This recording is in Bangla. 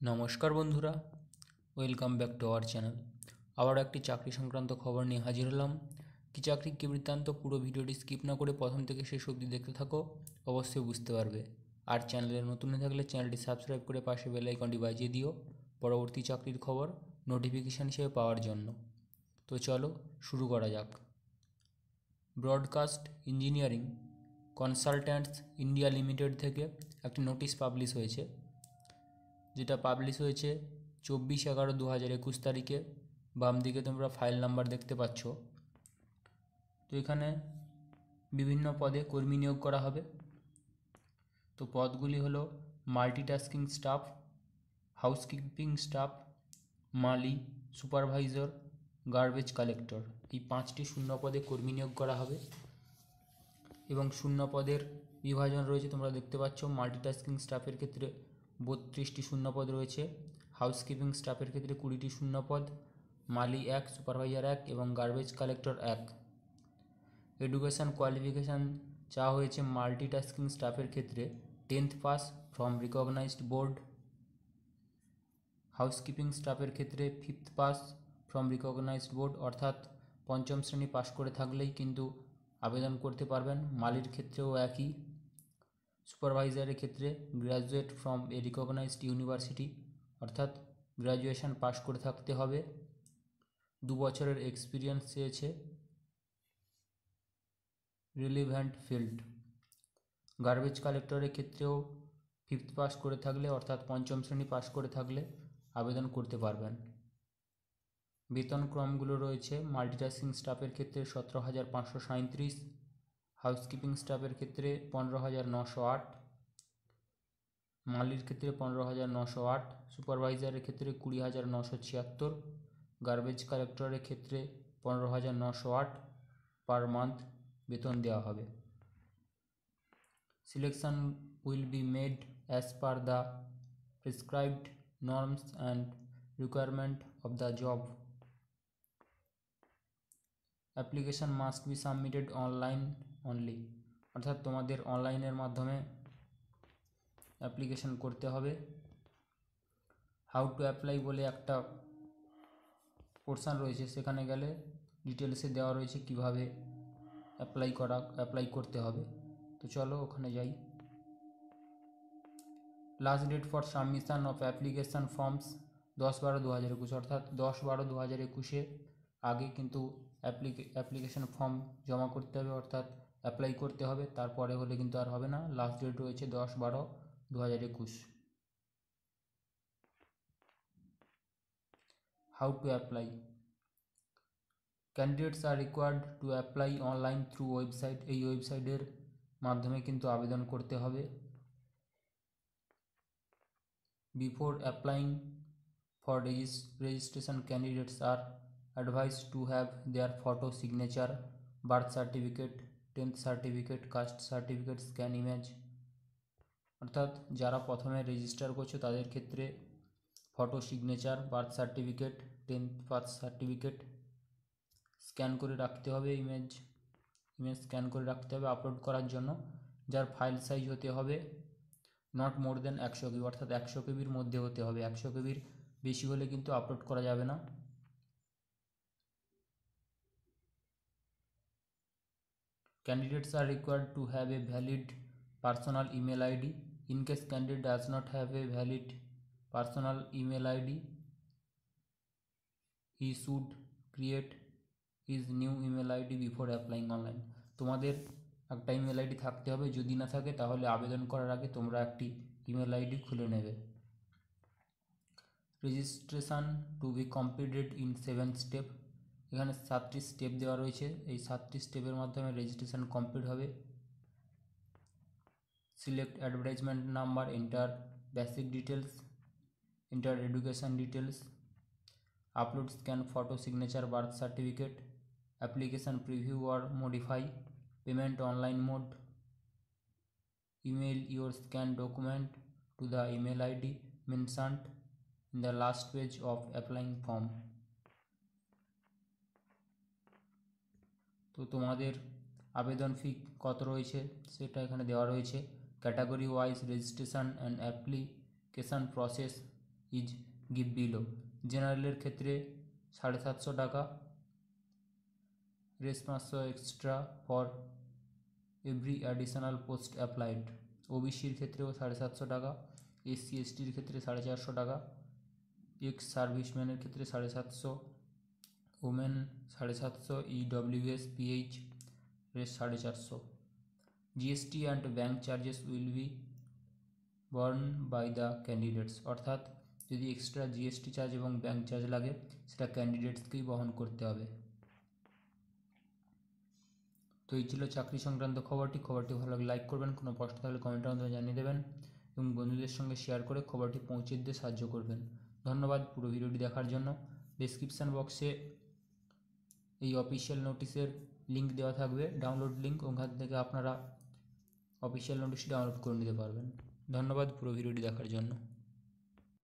নমস্কার বন্ধুরা, welcome back to our channel. আবার একটি চাকরি সংক্রান্ত খবর নিয়ে হাজির হলাম। কি চাকরি কি বৃত্তান্ত, পুরো ভিডিওটি স্কিপ না করে প্রথম থেকে শেষ অবধি দেখতে থাকো, অবশ্যই বুঝতে পারবে। আর চ্যানেলে নতুন হয়ে থাকলে চ্যানেলটি সাবস্ক্রাইব করে পাশে বেল আইকনটি বাজিয়ে দিও পরবর্তী চাকরির খবর নোটিফিকেশান হিসেবে পাওয়ার জন্য। তো চলো শুরু করা যাক। Broadcast engineering consultants India limited থেকে একটি নোটিশ পাবলিশ হয়েছে, যেটা পাবলিশ হয়েছে 24/11/2021 তারিখে। বাম দিকে তোমরা ফাইল নাম্বার দেখতে পাচ্ছ। তো এখানে বিভিন্ন পদে কর্মী নিয়োগ করা হবে। তো পদগুলি হলো মাল্টিটাস্কিং স্টাফ, হাউসকিপিং স্টাফ, মালি, সুপারভাইজার, গার্বেজ কালেক্টর। এই 5টি শূন্য পদে কর্মী নিয়োগ করা হবে এবং শূন্য পদের বিভাজন রয়েছে, তোমরা দেখতে পাচ্ছ। মাল্টিটাস্কিং স্টাফের ক্ষেত্রে 32টি শূন্য পদ রয়েছে, হাউসকিপিং স্টাফের ক্ষেত্রে 20টি শূন্য পদ, মালি 1, সুপারভাইজার 1 এবং গার্বেজ কালেক্টর 1। এডুকেশান কোয়ালিফিকেশান চাওয়া হয়েছে মাল্টিটাস্কিং স্টাফের ক্ষেত্রে 10th pass from recognised board, housekeeping স্টাফের ক্ষেত্রে 5th pass from recognised board, অর্থাৎ পঞ্চম শ্রেণী পাশ করে থাকলেই কিন্তু আবেদন করতে পারবেন। মালির ক্ষেত্রেও একই। সুপারভাইজারের ক্ষেত্রে graduate from a recognized university, অর্থাৎ গ্র্যাজুয়েশন পাশ করে থাকতে হবে। 2 বছরের এক্সপিরিয়েন্স চেয়েছে। Relevant field. গার্বেজ কালেক্টরের ক্ষেত্রেও 5th পাস করে থাকলে, অর্থাৎ পঞ্চম শ্রেণী পাশ করে থাকলে আবেদন করতে পারবেন। বেতন ক্রমগুলো রয়েছে মাল্টিটাস্কিং স্টাফের ক্ষেত্রে 17,537, হাউসকিপিং স্টাফের ক্ষেত্রে 15,908, মালির ক্ষেত্রে 15,908, সুপারভাইজারের ক্ষেত্রে 20,976, গার্বেজ কালেক্টরের ক্ষেত্রে 15,908 পার মান্থ বেতন দেওয়া হবে। Selection will be made as per the prescribed norms and requirement of the job. Application must be submitted online only, অর্থাৎ তোমাদের অনলাইনের মাধ্যমে অ্যাপ্লিকেশান করতে হবে। হাউ টু অ্যাপ্লাই বলে একটা পোর্শান রয়েছে, সেখানে গেলে ডিটেলসে দেওয়া রয়েছে কিভাবে অ্যাপ্লাই করতে হবে। তো চলো ওখানে যাই। Last date for submission of application forms 10/12/2021, অর্থাৎ 10/12/2021 আগে কিন্তু অ্যাপ্লিকেশান ফর্ম জমা করতে হবে, অর্থাৎ অ্যাপ্লাই করতে হবে। তারপরে হলে কিন্তু আর হবে না। লাস্ট ডেট রয়েছে 10/12/2021। How to apply. Candidates are required to apply online through website. এই ওয়েবসাইটের মাধ্যমে কিন্তু আবেদন করতে হবে। Before applying for registration, candidates are advised to have their photo, signature, birth certificate, 10th certificate, caste certificate, scan image। অর্থাৎ যারা প্রথমে রেজিস্টার করছো তাদের ক্ষেত্রে photo, signature, birth certificate, 10th pass certificate scan করে রাখতে হবে। ইমেজ স্ক্যান করে রাখতে হবে আপলোড করার জন্য, যার ফাইল সাইজ হতে হবে নট মোর দেন 100 KB, অর্থাৎ 100 KBর মধ্যে হতে হবে। 100 KBর বেশি হলে কিন্তু আপলোড করা যাবে না। Candidates are required to have a valid personal email ID. In case candidate does not have a valid personal email ID, he should create his new email ID before applying online. তোমাদের একটা ইমেল আইডি থাকতে হবে, যদি না থাকে তাহলে আবেদন করার আগে তোমরা একটি ইমেল আইডি খুলে নেবে। Registration to be completed in 7 step. এখানে 7টি স্টেপ দেওয়া রয়েছে। এই 7টি স্টেপের মাধ্যমে রেজিস্ট্রেশন কমপ্লিট হবে। Select advertisement number, enter basic details, enter education details, upload scan photo, signature, birth certificate, application preview or modify, payment online mode, email your scanned document to the email ID mentioned in the last page of applying form। তো তোমাদের আবেদন ফি কত রয়েছে সেটা এখানে দেওয়া রয়েছে। Category wise registration and application process is give below. জেনারেলের ক্ষেত্রে 750 টাকা, রেস 500 extra for every additional post applied. ওবিসির ক্ষেত্রেও 750 টাকা, এসসি এসটির ক্ষেত্রে 450 টাকা, এক্স সার্ভিসম্যানের ক্ষেত্রে 750, ওমেন 750, ইডব্লিউএস পিএইচ রেস 450। GST and bank charges will be borne by the candidates, অর্থাৎ যদি এক্সট্রা জিএসটি চার্জ এবং ব্যাঙ্ক চার্জ লাগে সেটা ক্যান্ডিডেটসকেই বহন করতে হবে। তো এই ছিল চাকরি সংক্রান্ত খবরটি ভালো লাগলে লাইক করবেন, কোনো প্রশ্ন থাকলে কমেন্টের মাধ্যমে জানিয়ে দেবেন এবং বন্ধুদের সঙ্গে শেয়ার করে খবরটি পৌঁছে দিতে সাহায্য করবেন। ধন্যবাদ পুরো ভিডিওটি দেখার জন্য। ডেসক্রিপশান বক্সে এই অফিসিয়াল নোটিশের লিঙ্ক দেওয়া থাকবে, ডাউনলোড লিঙ্ক, ওখান থেকে আপনারা অফিসিয়াল নোটিশটি ডাউনলোড করে নিতে পারবেন। ধন্যবাদ পুরো ভিডিওটি দেখার জন্য।